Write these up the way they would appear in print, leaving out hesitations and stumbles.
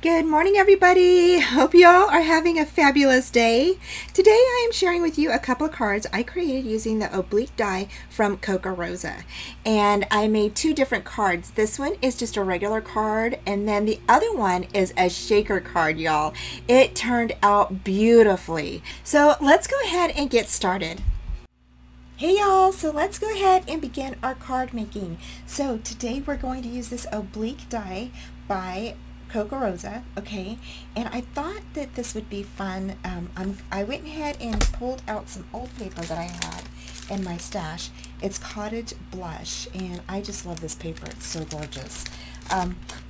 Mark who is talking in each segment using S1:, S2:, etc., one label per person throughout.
S1: Good morning, everybody. Hope you all are having a fabulous day. Today I am sharing with you a couple of cards I created using the Oblique die from Kokorosa. And I made two different cards. This one is just a regular card, and then the other one is a shaker card, y'all. It turned out beautifully. So let's go ahead and get started. Hey y'all, so let's go ahead and begin our card making. So today we're going to use this Oblique die by Kokorosa, okay, and I thought that this would be fun. I went ahead and pulled out some old paper that I had in my stash. It's Cottage Blush, and I just love this paper. It's so gorgeous.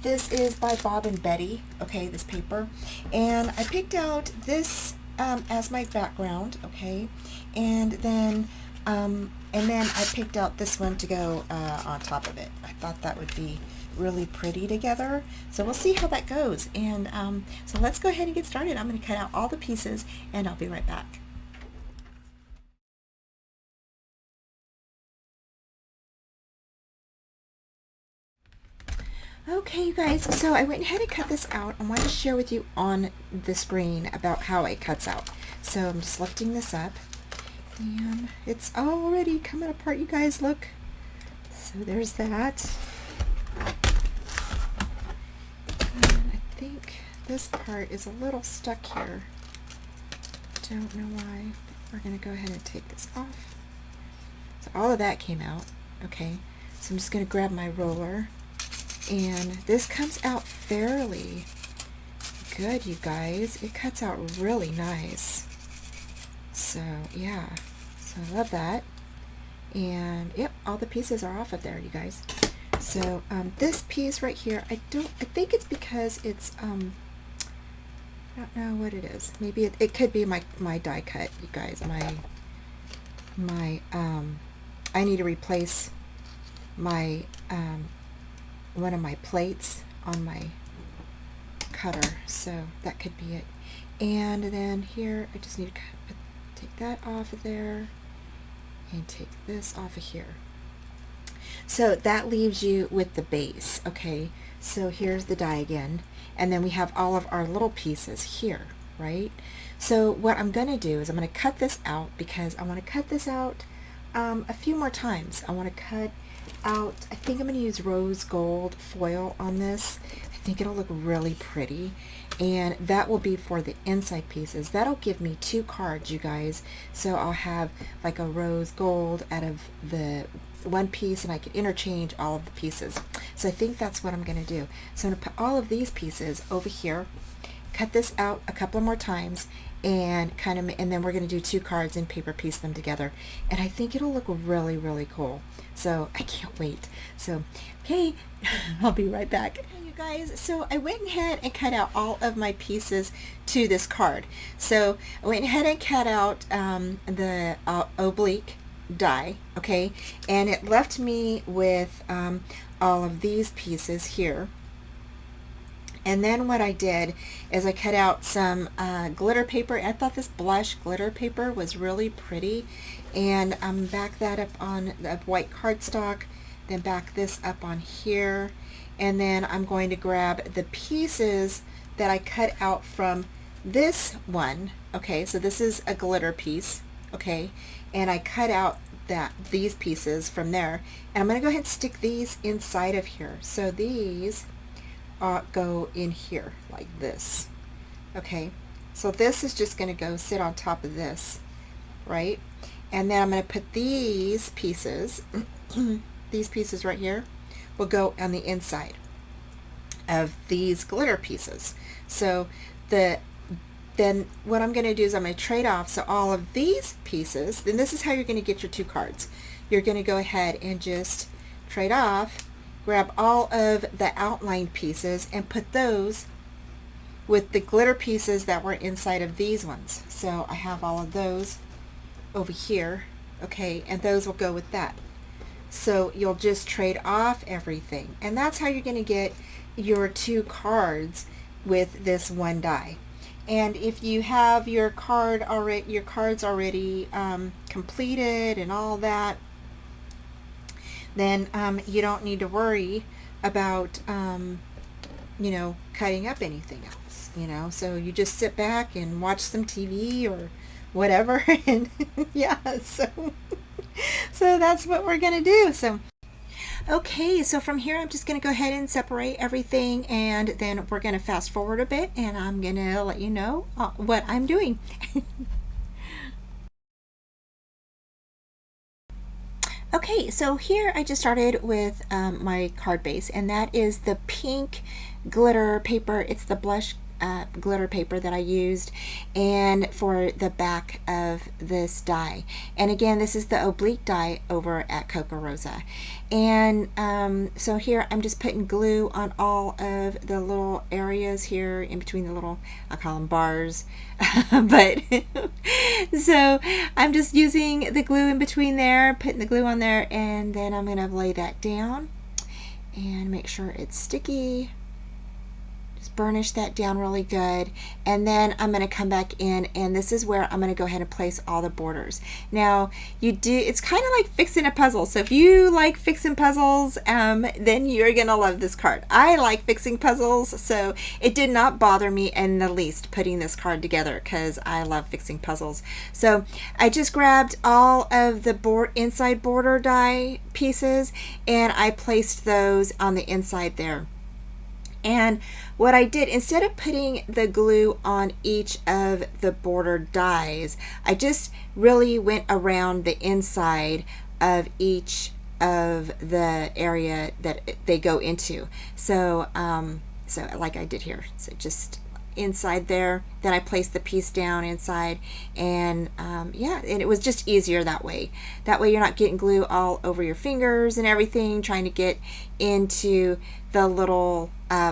S1: This is by Bob and Betty, okay, this paper, and I picked out this as my background, okay, and then I picked out this one to go on top of it. I thought that would be really pretty together. So we'll see how that goes. And so let's go ahead and get started. I'm going to cut out all the pieces and I'll be right back. Okay, you guys, so I went ahead and cut this out. I wanted to share with you on the screen about how it cuts out. So I'm just lifting this up. And it's already coming apart, you guys, look. So there's that. And I think this part is a little stuck here. Don't know why. We're going to go ahead and take this off. So all of that came out. Okay, so I'm just going to grab my roller. And this comes out fairly good, you guys. It cuts out really nice. So yeah, so I love that. And yep, all the pieces are off of there, you guys. So this piece right here, I think it's because it's I don't know what it is. Maybe it could be my die cut, you guys. I need to replace my one of my plates on my cutter, so that could be it. And then here I just need to take that off of there and take this off of here. So that leaves you with the base. Okay, so here's the die again, and then we have all of our little pieces here, right? So what I'm going to do is I'm going to cut this out, because I want to cut this out a few more times. I want to cut out, I think I'm going to use rose gold foil on this. I think it'll look really pretty, and that will be for the inside pieces. That'll give me two cards, you guys. So I'll have like a rose gold out of the one piece, and I can interchange all of the pieces. So I think that's what I'm going to do. So I'm going to put all of these pieces over here, cut this out a couple more times, and then we're going to do two cards and paper piece them together, and I think it'll look really, really cool. So I can't wait. So okay, I'll be right back. Hey, you guys, so I went ahead and cut out all of my pieces to this card. So I went ahead and cut out the Oblique die, okay, and it left me with all of these pieces here. And then what I did is I cut out some glitter paper. I thought this blush glitter paper was really pretty, and back that up on the white cardstock, then back this up on here, and then I'm going to grab the pieces that I cut out from this one. Okay, so this is a glitter piece, okay, and I cut out these pieces from there, and I'm going to go ahead and stick these inside of here. So these go in here like this. Okay, so this is just going to go sit on top of this, right? And then I'm going to put these pieces these pieces right here will go on the inside of these glitter pieces. So then what I'm going to do is I'm going to trade off. So all of these pieces, then this is how you're going to get your two cards. You're going to go ahead and just trade off, grab all of the outlined pieces and put those with the glitter pieces that were inside of these ones. So I have all of those over here, okay, and those will go with that. So you'll just trade off everything, and that's how you're going to get your two cards with this one die. And if you have your cards already completed and all that, then you don't need to worry about you know, cutting up anything else, you know. So you just sit back and watch some TV or whatever, and yeah, so that's what we're gonna do. So okay, so from here I'm just going to go ahead and separate everything, and then we're going to fast forward a bit, and I'm going to let you know what I'm doing. Okay, so here I just started with my card base, and that is the pink glitter paper. It's the blush glitter paper that I used, and for the back of this die. And again, this is the Oblique die over at Kokorosa. And so here I'm just putting glue on all of the little areas here in between the little, I call them bars, but so I'm just using the glue in between there, putting the glue on there, and then I'm going to lay that down and make sure it's sticky. Burnish that down really good, and then I'm going to come back in, and this is where I'm going to go ahead and place all the borders. Now it's kind of like fixing a puzzle, so if you like fixing puzzles, then you're going to love this card. I like fixing puzzles, so it did not bother me in the least putting this card together because I love fixing puzzles. So I just grabbed all of the inside border die pieces, and I placed those on the inside there. And what I did, instead of putting the glue on each of the border dies, I just really went around the inside of each of the area that they go into. So, so like I did here, so just inside there, then I placed the piece down inside, and yeah, and it was just easier that way. That way you're not getting glue all over your fingers and everything, trying to get into the little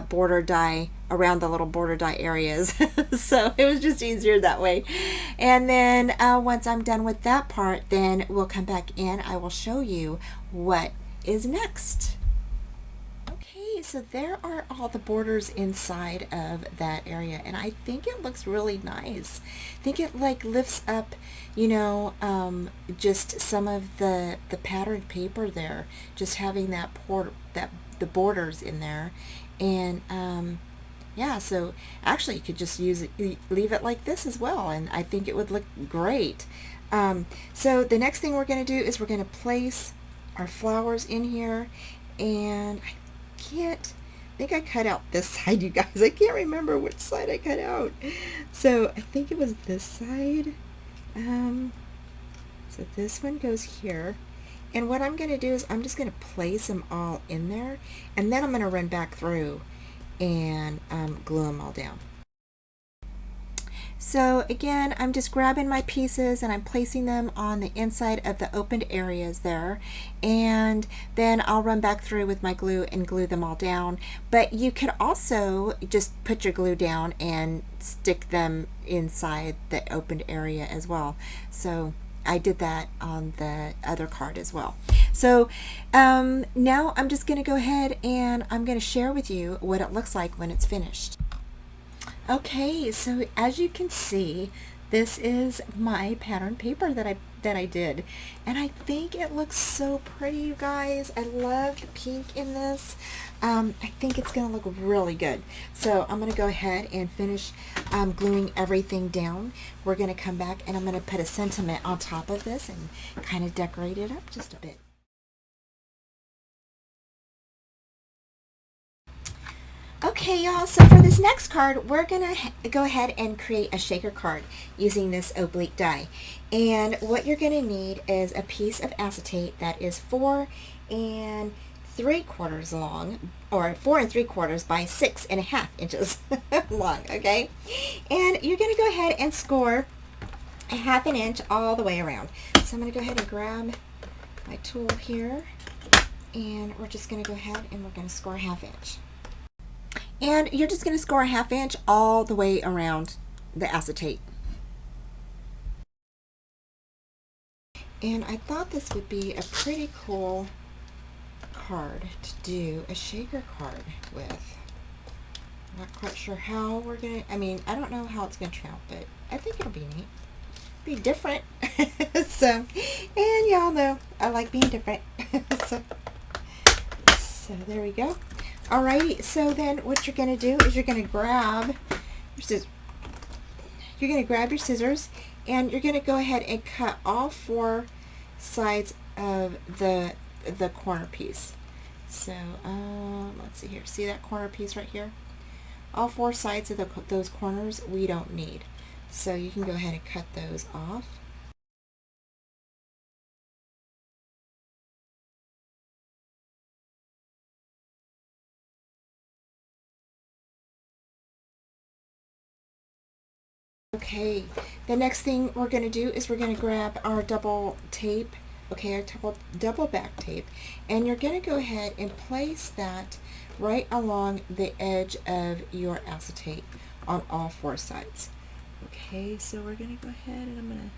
S1: border die, around the little border die areas. So it was just easier that way. And then once I'm done with that part, then we'll come back in. I will show you what is next. Okay, so there are all the borders inside of that area, and I think it looks really nice. I think it like lifts up, you know, just some of the patterned paper there, just having the borders in there. And yeah, so actually you could just leave it like this as well, and I think it would look great. So the next thing we're going to do is we're going to place our flowers in here, and I think I cut out this side, you guys. I can't remember which side I cut out. So I think it was this side. So this one goes here. And what I'm going to do is I'm just going to place them all in there, and then I'm going to run back through and glue them all down. So again, I'm just grabbing my pieces and I'm placing them on the inside of the opened areas there, and then I'll run back through with my glue and glue them all down. But you could also just put your glue down and stick them inside the opened area as well. So I did that on the other card as well. So now I'm just going to go ahead and I'm going to share with you what it looks like when it's finished. Okay, so as you can see, this is my pattern paper that I did, and I think it looks so pretty, you guys. I love the pink in this. I think it's going to look really good. So I'm going to go ahead and finish gluing everything down. We're going to come back and I'm going to put a sentiment on top of this and kind of decorate it up just a bit. Okay, y'all, so for this next card, we're going to go ahead and create a shaker card using this Oblique die. And what you're going to need is a piece of acetate that is 4 3/4 long, or 4 3/4 by 6.5 inches long, okay? And you're going to go ahead and score a 1/2 inch all the way around. So I'm going to go ahead and grab my tool here, and we're just going to go ahead and we're going to score a 1/2 inch. And you're just going to score a 1/2 inch all the way around the acetate. And I thought this would be a pretty cool card to do a shaker card with. I'm not quite sure how we're going to, I don't know how it's going to turn out, but I think it'll be neat. Be different. So, and y'all know I like being different. So there we go. Alrighty, so then what you're going to do is you're going to grab your scissors. You're going to grab your scissors and you're going to go ahead and cut all 4 sides of the corner piece. So let's see here. See that corner piece right here? All 4 sides of those corners we don't need. So you can go ahead and cut those off. Okay, the next thing we're going to do is we're going to grab our double tape, okay, our double back tape, and you're going to go ahead and place that right along the edge of your acetate on all 4 sides. Okay, so we're going to go ahead and I'm going to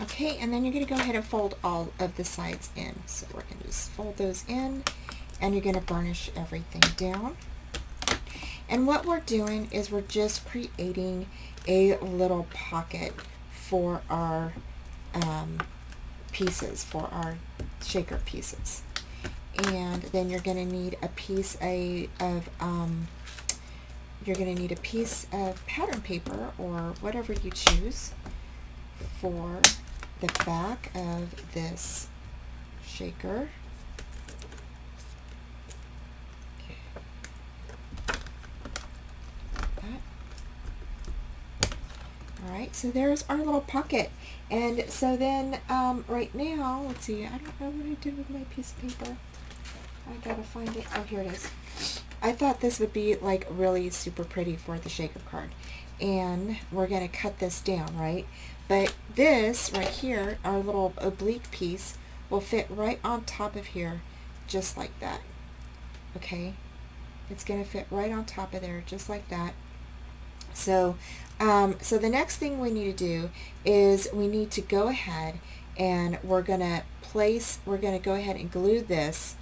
S1: okay, and then you're going to go ahead and fold all of the sides in. So we're going to just fold those in, and you're going to burnish everything down. And what we're doing is we're just creating a little pocket for our pieces, for our shaker pieces. And then you're going to need a piece of pattern paper or whatever you choose for the back of this shaker. Okay. Alright, so there's our little pocket. And so then right now, let's see, I don't know what I did with my piece of paper. I gotta find it. Oh, here it is. I thought this would be like really super pretty for the shaker card. And we're gonna cut this down, right? But this right here, our little oblique piece, will fit right on top of here, just like that. Okay? It's gonna fit right on top of there, just like that. So, so the next thing we need to do is we need to go ahead and we're gonna go ahead and glue this,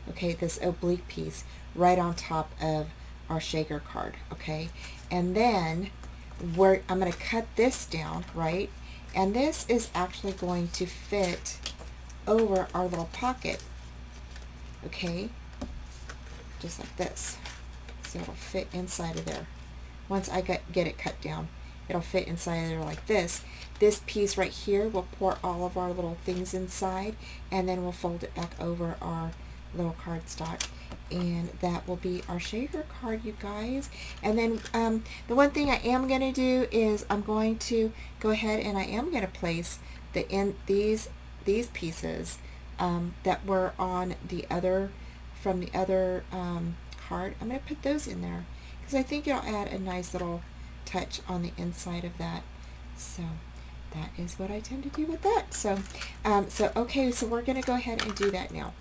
S1: okay, this oblique piece right on top of our shaker card, okay? And then I'm gonna cut this down, right? And this is actually going to fit over our little pocket, okay? Just like this. So it'll fit inside of there. Once I get it cut down, it'll fit inside of there like this. This piece right here will pour all of our little things inside, and then we'll fold it back over our little cardstock, and that will be our shaker card, you guys. And then the one thing I am going to do is I'm going to go ahead and I am going to place these pieces that were on the other, from the other card. I'm going to put those in there because I think it'll add a nice little touch on the inside of that. So that is what I tend to do with that. So okay, so we're going to go ahead and do that now.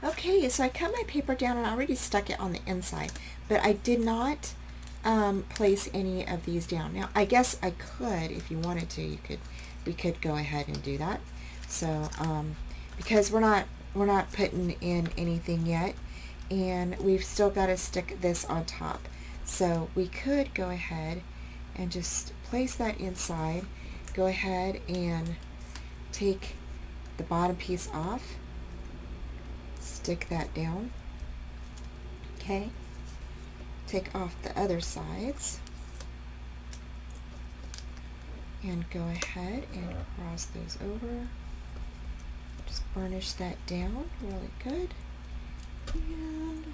S1: Okay, so I cut my paper down and I already stuck it on the inside, but I did not place any of these down. Now, I guess I could, if you wanted to, we could go ahead and do that. So, because we're not putting in anything yet, and we've still got to stick this on top. So we could go ahead and just place that inside. Go ahead and take the bottom piece off. Stick that down. Okay. Take off the other sides. And go ahead and cross those over. Just burnish that down really good. And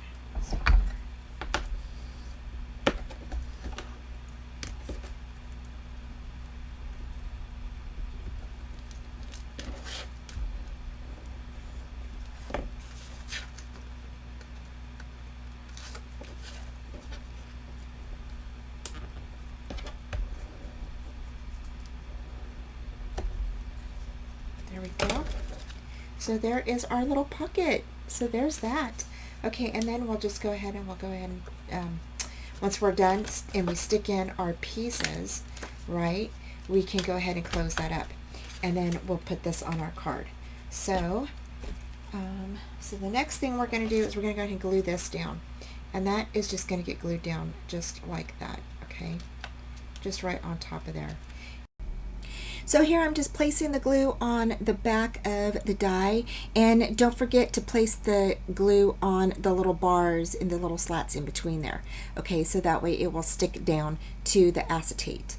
S1: there we go. So there is our little pocket. So there's that. Okay, and then we'll just go ahead and once we're done and we stick in our pieces, right, we can go ahead and close that up. And then we'll put this on our card. So So the next thing we're going to do is we're going to go ahead and glue this down. And that is just going to get glued down just like that, okay? Just right on top of there. So here I'm just placing the glue on the back of the die, and don't forget to place the glue on the little bars in the little slats in between there. Okay, so that way it will stick down to the acetate.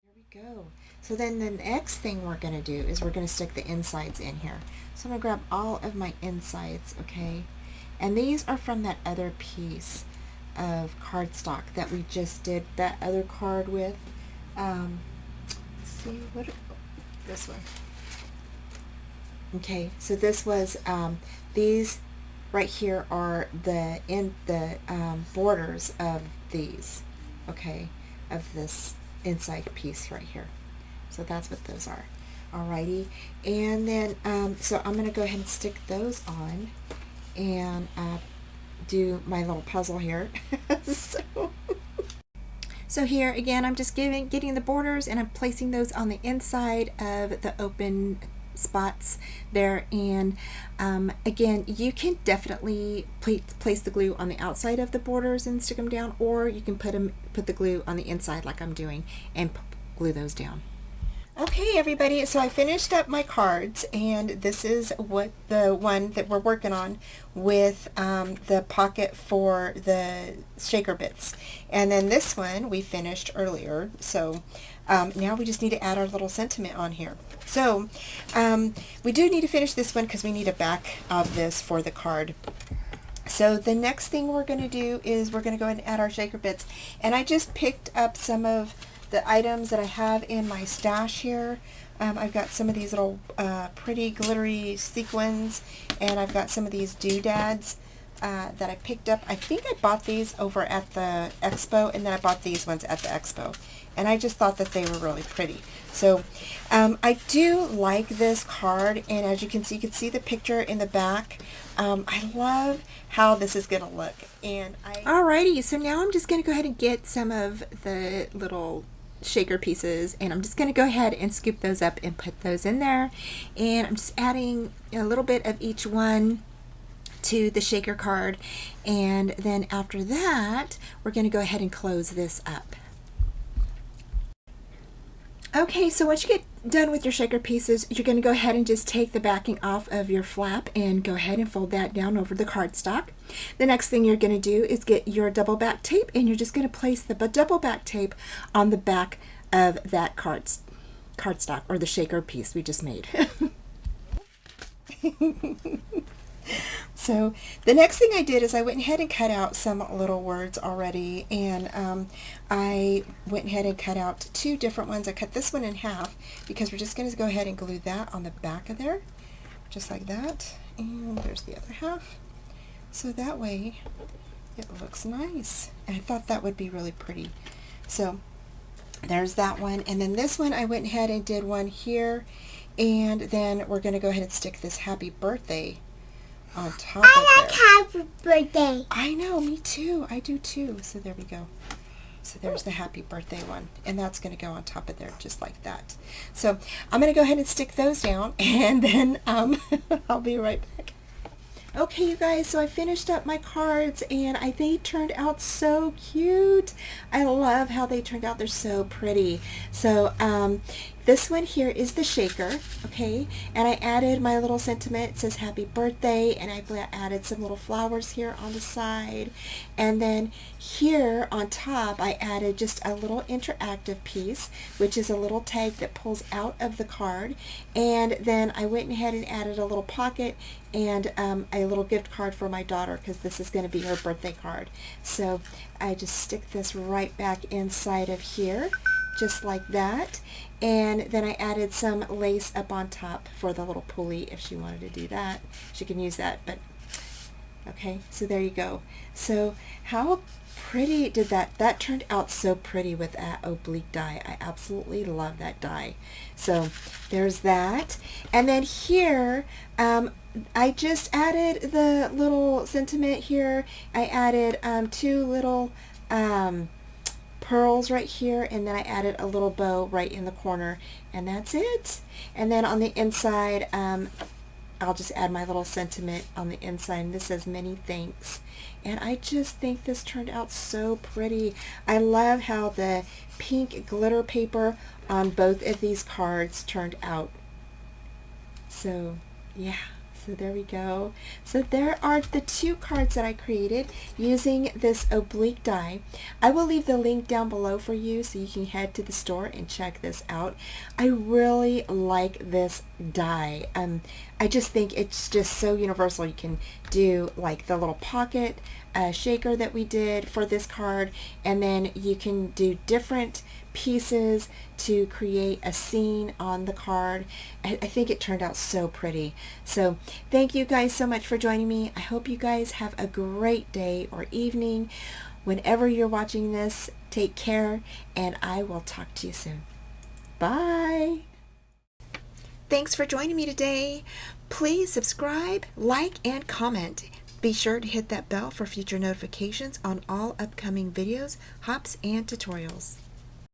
S1: There we go. So then the next thing we're going to do is we're going to stick the insides in here. So I'm going to grab all of my insides, okay? And these are from that other piece of cardstock that we just did that other card with. Let's see, this one. Okay, so this was, these right here are the borders of these, okay, of this inside piece right here. So that's what those are. Alrighty, and then, so I'm going to go ahead and stick those on and do my little puzzle here. So here again, I'm just getting the borders, and I'm placing those on the inside of the open spots there. And again, you can definitely place the glue on the outside of the borders and stick them down, or you can put the glue on the inside like I'm doing and glue those down. Okay, everybody, so I finished up my cards, and this is what the one that we're working on with the pocket for the shaker bits. And then this one we finished earlier, so now we just need to add our little sentiment on here. So we do need to finish this one because we need a back of this for the card. So the next thing we're going to do is we're going to go ahead and add our shaker bits. And I just picked up some of the items that I have in my stash here. I've got some of these little pretty glittery sequins, and I've got some of these doodads that I picked up. I think I bought these over at the expo, and then I bought these ones at the expo. And I just thought that they were really pretty. So I do like this card, and as you can see the picture in the back. I love how this is going to look. And Alrighty, so now I'm just going to go ahead and get some of the little shaker pieces, and I'm just going to go ahead and scoop those up and put those in there. And I'm just adding a little bit of each one to the shaker card, and then after that we're going to go ahead and close this up. Okay, so once you get done with your shaker pieces, you're going to go ahead and just take the backing off of your flap and go ahead and fold that down over the cardstock. The next thing you're going to do is get your double back tape, and you're just going to place the double back tape on the back of that cardstock, or the shaker piece we just made. So the next thing I did is I went ahead and cut out some little words already, and I went ahead and cut out two different ones. I cut this one in half because we're just going to go ahead and glue that on the back of there, just like that. And there's the other half. So that way it looks nice. And I thought that would be really pretty. So there's that one. And then this one I went ahead and did one here, and then we're going to go ahead and stick this happy birthday on top of there.
S2: Happy birthday.
S1: I know, me too. I do too. So there we go. So there's the happy birthday one, and that's going to go on top of there just like that. So I'm going to go ahead and stick those down, and then I'll be right back. Okay, you guys, so I finished up my cards, and they turned out so cute. I love how they turned out. They're so pretty. So this one here is the shaker, okay, and I added my little sentiment. It says happy birthday, and I added some little flowers here on the side, and then here on top I added just a little interactive piece, which is a little tag that pulls out of the card, and then I went ahead and added a little pocket and a little gift card for my daughter, because this is going to be her birthday card. So I just stick this right back inside of here, just like that, and then I added some lace up on top for the little pulley. If she wanted to do that, she can use that. But okay, so there you go. So how pretty did that turned out so pretty with that oblique die. I absolutely love that die. So there's that. And then here I just added the little sentiment here. I added two little pearls right here, and then I added a little bow right in the corner, and that's it. And then on the inside I'll just add my little sentiment on the inside, and this says many thanks. And I just think this turned out so pretty. I love how the pink glitter paper on both of these cards turned out. So yeah, so there we go. So there are the 2 cards that I created using this Oblique die. I will leave the link down below for you so you can head to the store and check this out. I really like this die. I just think it's just so universal. You can do like the little pocket shaker that we did for this card, and then you can do different pieces to create a scene on the card. I think it turned out so pretty. So thank you guys so much for joining me. I hope you guys have a great day or evening. Whenever you're watching this, take care, and I will talk to you soon. Bye. Thanks for joining me today. Please subscribe, like, and comment. Be sure to hit that bell for future notifications on all upcoming videos, hops, and tutorials.